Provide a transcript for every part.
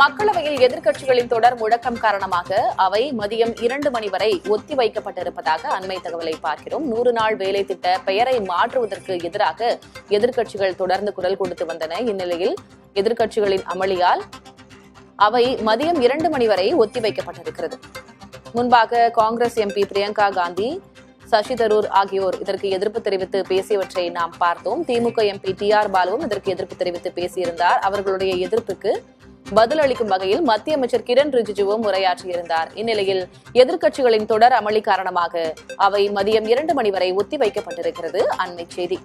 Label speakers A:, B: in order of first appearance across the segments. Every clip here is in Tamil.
A: மக்களவையில் எதிர்க்கட்சிகளின் தொடர் முழக்கம் காரணமாக அவை மதியம் 2 மணி வரை ஒத்திவைக்கப்பட்டிருப்பதாக அண்மை தகவலை பார்க்கிறோம். 100 நாள் வேலை திட்ட பெயரை மாற்றுவதற்கு எதிராக எதிர்க்கட்சிகள் தொடர்ந்து குரல் கொடுத்து வந்தன. இந்நிலையில் எதிர்க்கட்சிகளின் அமளியால் அவை மதியம் 2 மணி வரை ஒத்திவைக்கப்பட்டிருக்கிறது. முன்பாக காங்கிரஸ் எம்பி பிரியங்கா காந்தி, சசி தரூர் ஆகியோர் இதற்கு எதிர்ப்பு தெரிவித்து பேசியவற்றை நாம் பார்த்தோம். திமுக எம்பி TR பாலுவும் இதற்கு எதிர்ப்பு தெரிவித்து பேசியிருந்தார். அவர்களுடைய எதிர்ப்புக்கு பதில் அளிக்கும் வகையில் மத்திய அமைச்சர் கிரண் ரிஜிஜுவும் உரையாற்றியிருந்தார். இந்நிலையில் எதிர்க்கட்சிகளின் தொடர் அமளி காரணமாக அவை மதியம் 2 மணி வரை ஒத்திவைக்கப்பட்டிருக்கிறது. அண்மை செய்தி.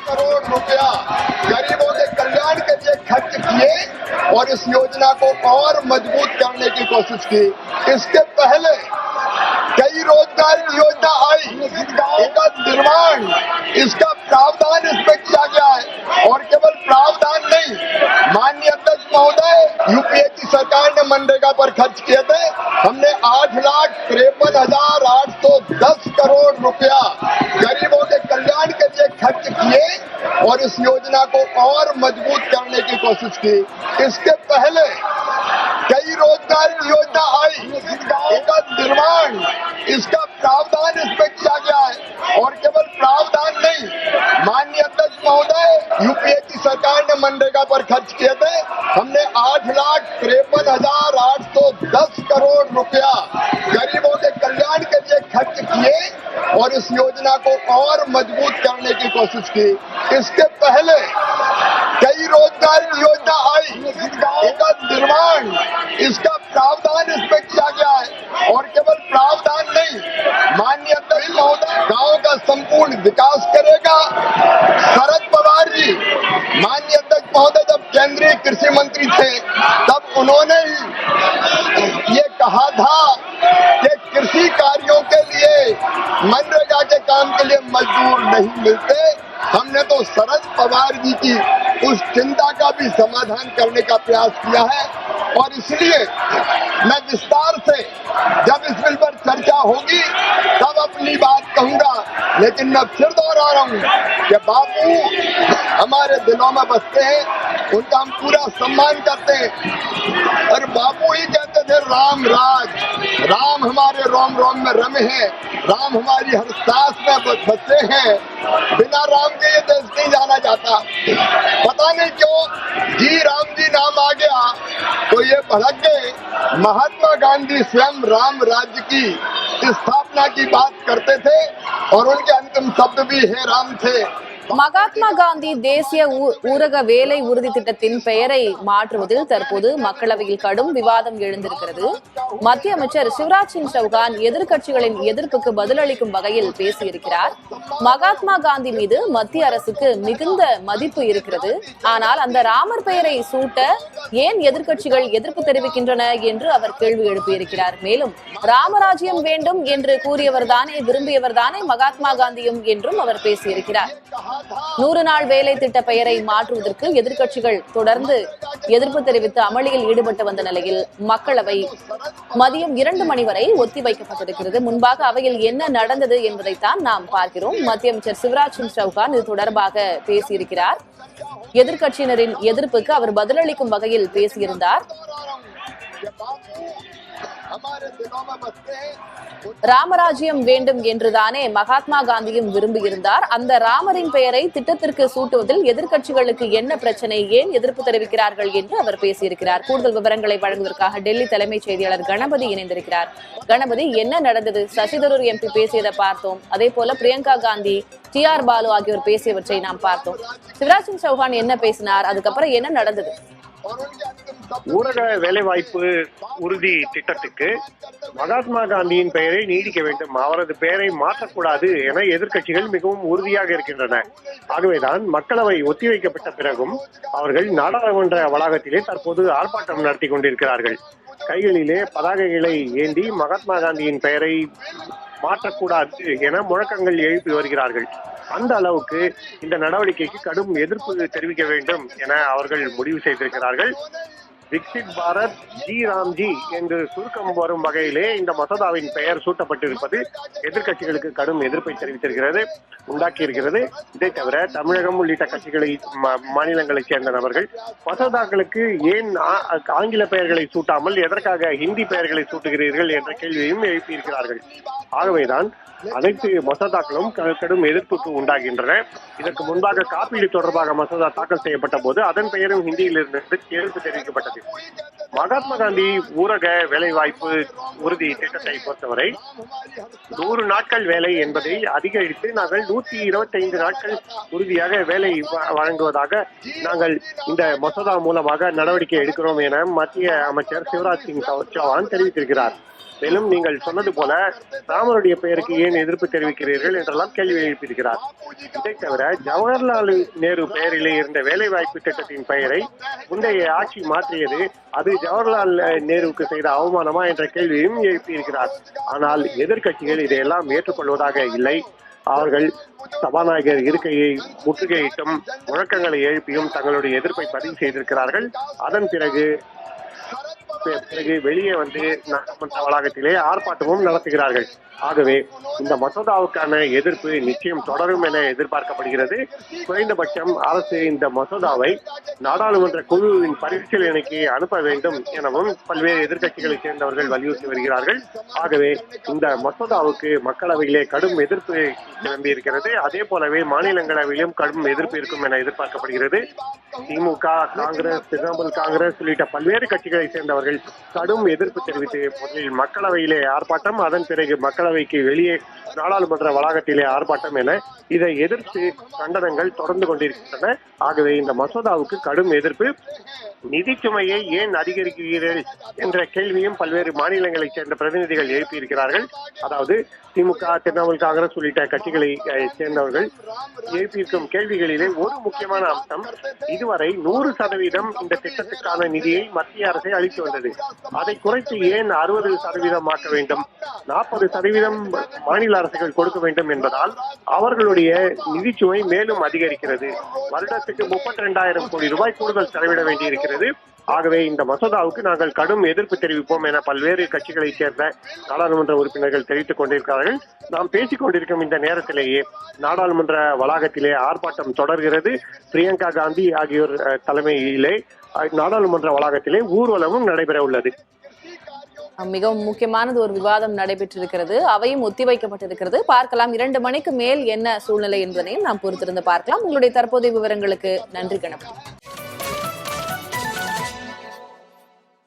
B: करोड़ रुपया गरीबों के कल्याण के लिए खर्च किए और इस योजना को और मजबूत करने की कोशिश की। इसके पहले कई रोजगार की योजना आई, इसका निर्माण, इसका प्रावधान इसमें किया गया है। और केवल प्रावधान नहीं, माननीय अध्यक्ष महोदय, यूपीए की सरकार ने मनरेगा पर खर्च किए थे। हमने 8,53,810 करोड़ रुपया गरीबों के कल्याण के लिए खर्च किए और इस योजना को और मजबूत करने की कोशिश की। इसके पहले कई रोजगार की योजना आई, इसका निर्माण, इसका प्रावधान इसमें किया गया है। और केवल प्रावधान नहीं, माननीय अध्यक्ष महोदय, यूपीए की सरकार ने मनरेगा पर खर्च किए थे। हमने 8,53,810 करोड़ रुपया गरीबों के कल्याण के लिए खर्च किए और इस योजना को और मजबूत करने की कोशिश की। इसके पहले कई रोजगार की योजना आई, इसका निर्माण, इसका प्रावधान इसमें किया गया है। और केवल प्रावधान नहीं, माननीय अध्यक्ष महोदय, गांव का संपूर्ण विकास करेगा। शरद पवार जी, माननीय अध्यक्ष महोदय, जब केंद्रीय कृषि मंत्री थे तब उन्होंने ही ये कहा था कि कृषि कार्यों के लिए, मनरेगा के काम के लिए मजदूर नहीं मिलते। हमने तो शरद पवार जी की उस चिंता का भी समाधान करने का प्रयास किया है। और इसलिए मैं विस्तार से जब इस बिल पर चर्चा होगी तब अपनी बात कहूंगा, लेकिन मैं फिर दोहरा रहा हूं कि बापू हमारे दिलों में बसते हैं, उनका हम पूरा सम्मान करते हैं। और बापू ही कहते थे राम राज, राम हमारे रोम रोम में रमे हैं, राम हमारी हर सांस में बसे हैं। बिना राम के ये देश नहीं जाना जाता। पता नहीं क्यों जी राम जी नाम आ गया तो ये भड़क गए। महात्मा गांधी स्वयं राम राज्य की स्थापना की बात करते थे और उनके अंतिम शब्द भी हे राम थे।
A: மகாத்மா காந்தி தேசிய ஊரக வேலை உறுதி திட்டத்தின் பெயரை மாற்றுவதில் தற்போது மக்களவையில் கடும் விவாதம் எழுந்திருக்கிறது. மத்திய அமைச்சர் சிவராஜ் சிங் சௌகான் எதிர்க்கட்சிகளின் எதிர்ப்புக்கு பதிலளிக்கும் வகையில் பேசியிருக்கிறார். மகாத்மா காந்தி மீது மத்திய அரசுக்கு மிகுந்த மதிப்பு இருக்கிறது, ஆனால் அந்த ராமர் பெயரை சூட்ட ஏன் எதிர்க்கட்சிகள் எதிர்ப்பு தெரிவிக்கின்றன என்று அவர் கேள்வி எழுப்பியிருக்கிறார். மேலும் ராமராஜ்யம் வேண்டும் என்று கூறியவர்தானே, விரும்பியவர்தானே மகாத்மா காந்தியும் என்றும் அவர் பேசியிருக்கிறார். 100 நாள் வேலை திட்ட பெயரை மாற்றுவதற்கு எதிர்க்கட்சிகள் தொடர்ந்து எதிர்ப்பு தெரிவித்து அமளியில் ஈடுபட்டு வந்த நிலையில் மக்களவை மதியம் 2 மணி வரை ஒத்திவைக்கப்பட்டிருக்கிறது. முன்பாக அவையில் என்ன நடந்தது என்பதைத்தான் நாம் பார்க்கிறோம். மத்திய அமைச்சர் சிவராஜ் சிங் சௌகான் இது தொடர்பாக பேசியிருக்கிறார். எதிர்க்கட்சியினரின் எதிர்ப்புக்கு அவர் பதிலளிக்கும் வகையில் பேசியிருந்தார். ராமராஜ்யம் வேண்டும் என்றுதானே மகாத்மா காந்தியும் விரும்பியிருந்தார். அந்த ராமரின் பெயரை திட்டத்திற்கு சூட்டுவதில் எதிர்க்கட்சிகளுக்கு என்ன பிரச்சனை, ஏன் எதிர்ப்பு தெரிவிக்கிறார்கள் என்று அவர் பேசியிருக்கிறார். கூடுதல் விவரங்களை வழங்குவதற்காக டெல்லி தலைமைச் செய்தியாளர் கணபதி இணைந்திருக்கிறார். கணபதி, என்ன நடந்தது? சசி தரூர் MP பேசியதை பார்த்தோம், அதே போல பிரியங்கா காந்தி, TR பாலு ஆகியோர் பேசியவற்றை நாம் பார்த்தோம். சிவராஜ் சிங் சௌகான் என்ன பேசினார், அதுக்கப்புறம் என்ன நடந்தது?
C: ஊரக வேலைவாய்ப்பு உறுதி திட்டத்துக்கு மகாத்மா காந்தியின் பெயரை நீடிக்க வேண்டும், அவரது பெயரை மாற்றக்கூடாது என எதிர்க்கட்சிகள் மிகவும் உறுதியாக இருக்கின்றன. ஆகவேதான் மக்களவை ஒத்திவைக்கப்பட்ட பிறகும் அவர்கள் நாடாளுமன்ற வளாகத்திலே தற்போது ஆர்ப்பாட்டம் நடத்தி கொண்டிருக்கிறார்கள். கைகளிலே பதாகைகளை ஏந்தி மகாத்மா காந்தியின் பெயரை மாற்றக்கூடாது என முழக்கங்கள் எழுப்பி வருகிறார்கள். அந்த அளவுக்கு இந்த நடவடிக்கைக்கு கடும் எதிர்ப்பு தெரிவிக்க வேண்டும் என அவர்கள் முடிவு செய்திருக்கிறார்கள். விக்சித் பாரத் ஜி ராம்ஜி என்று சுருக்கம் வரும் வகையிலே இந்த மசோதாவின் பெயர் சூட்டப்பட்டிருப்பது எதிர்கட்சிகளுக்கு கடும் எதிர்ப்பை தெரிவித்திருக்கிறது, உண்டாக்கியிருக்கிறது. இதை தவிர தமிழகம் உள்ளிட்ட கட்சிகளை மாநிலங்களைச் சேர்ந்த நபர்கள் மசோதாக்களுக்கு ஏன் ஆங்கில பெயர்களை சூட்டாமல் எதற்காக ஹிந்தி பெயர்களை சூட்டுகிறீர்கள் என்ற கேள்வியையும் எழுப்பியிருக்கிறார்கள். ஆகவேதான் அனைத்து மசோதாக்களும் கடும் எதிர்ப்புக்கு உண்டாகின்றன. இதற்கு முன்பாக காப்பீடு தொடர்பாக மசோதா தாக்கல் செய்யப்பட்ட போது அதன் பெயரும் ஹிந்தியில் இருந்து எதிர்ப்பு தெரிவிக்கப்பட்டது. மகாத்மா காந்தி ஊரக வேலைவாய்ப்பு உறுதி திட்டத்தை பொறுத்தவரை 100 நாட்கள் வேலை என்பதை அதிகரித்து நாங்கள் 125 நாட்கள் உறுதியாக வேலை வழங்குவதாக நாங்கள் இந்த மசோதா மூலமாக நடவடிக்கை எடுக்கிறோம் என மத்திய அமைச்சர் சிவராஜ் சிங் சௌஹான் தெரிவித்திருக்கிறார். மேலும் நீங்கள் சொன்னது போல ராமருடைய பெயருக்கு ஏன் எதிர்ப்பு தெரிவிக்கிறீர்கள் என்றெல்லாம் கேள்வி எழுப்பியிருக்கிறார். இதை தவிர ஜவஹர்லால் நேரு பெயரிலே இருந்த வேலைவாய்ப்பு திட்டத்தின் பெயரை முந்தைய ஆட்சி மாற்றியது அது ஜவஹர்லால் நேருவுக்கு செய்த அவமானமா என்ற கேள்வியும் எழுப்பியிருக்கிறார். ஆனால் எதிர்கட்சிகள் இதையெல்லாம் ஏற்றுக்கொள்வதாக இல்லை. அவர்கள் சபாநாயகர் இருக்கையை முற்றுகையிட்டும் முழக்கங்களை எழுப்பியும் தங்களுடைய எதிர்ப்பை பதிவு செய்திருக்கிறார்கள். அதன் பிறகு வெளியே வந்து நாடாளுமன்ற வளாகத்திலே ஆர்ப்பாட்டமும் நடத்துகிறார்கள். ஆகவே இந்த மசோதாவுக்கான எதிர்ப்பு நிச்சயம் தொடரும் என எதிர்பார்க்கப்படுகிறது. குறைந்தபட்சம் அரசு இந்த மசோதாவை நாடாளுமன்ற குழுவின் பரிசீலனைக்கு அனுப்ப வேண்டும் எனவும் பல்வேறு எதிர்க்கட்சிகளை சேர்ந்தவர்கள் வலியுறுத்தி வருகிறார்கள். ஆகவே இந்த மசோதாவுக்கு மக்களவையிலே கடும் எதிர்ப்பு கிளம்பியிருக்கிறது. அதே போலவே மாநிலங்களவையிலும் கடும் எதிர்ப்பு இருக்கும் என எதிர்பார்க்கப்படுகிறது. திமுக, காங்கிரஸ், திரிணாமுல் காங்கிரஸ் உள்ளிட்ட பல்வேறு கட்சிகளை சேர்ந்தவர்கள் கடும் எதிர்ப்பு தெரிவித்து முதலில் மக்களவையிலே ஆர்ப்பாட்டம், அதன் பிறகு மக்களவைக்கு வெளியே நாடாளுமன்ற வளாகத்திலே ஆர்ப்பாட்டம் என இதை எதிர்த்து கண்டனங்கள் தொடர்ந்து கொண்டிருக்கின்றன. ஆகவே இந்த மசோதாவுக்கு கடும் எதிர்ப்பு. நிதி சுமையை ஏன் அதிகரிக்கிறீர்கள் என்ற கேள்வியும் பல்வேறு மாநிலங்களைச் சேர்ந்த பிரதிநிதிகள் எழுப்பியிருக்கிறார்கள். அதாவது திமுக, திரிணாமுல் காங்கிரஸ் உள்ளிட்ட கட்சிகளை சேர்ந்தவர்கள் எழுப்பியிருக்கும் கேள்விகளிலே ஒரு முக்கியமான அம்சம், இதுவரை 100% இந்த திட்டத்துக்கான நிதியை மத்திய அரசே அளித்து வந்தது. அதை குறைத்து ஏன் 60% ஆக்க வேண்டும்? 40% மாநில அரசுகள் கொடுக்க வேண்டும் என்பதால் அவர்களுடைய நிதிச்சுமை மேலும் அதிகரிக்கிறது. வருடத்துக்கு 32,000 கோடி ரூபாய் கூடுதல் செலவிட வேண்டியிருக்கிறது. ஆகவே இந்த மசோதாவுக்கு நாங்கள் கடும் எதிர்ப்பு தெரிவிப்போம் என பல்வேறு கட்சிகளைச் சேர்ந்த நாடாளுமன்ற உறுப்பினர்கள் தெரிவித்துக் கொண்டிருக்கிறார்கள். நாம் பேசிக் கொண்டிருக்கும் இந்த நேரத்திலேயே நாடாளுமன்ற வளாகத்திலே ஆர்ப்பாட்டம் தொடர்கிறது. பிரியங்கா காந்தி ஆகியோர் தலைமையிலே நாடாளுமன்ற வளாகத்திலே ஊர்வலமும் நடைபெற உள்ளது.
A: மிகவும் முக்கியமானது ஒரு விவாதம் நடைபெற்றிருக்கிறது. அவையும் ஒத்திவைக்கப்பட்டிருக்கிறது. பார்க்கலாம் 2 மணிக்கு மேல் என்ன சூழ்நிலை என்பதனையும் நாம் பொறுத்திருந்து பார்க்கலாம். உங்களுடைய தற்போதைய விவரங்களுக்கு நன்றி கணபதி.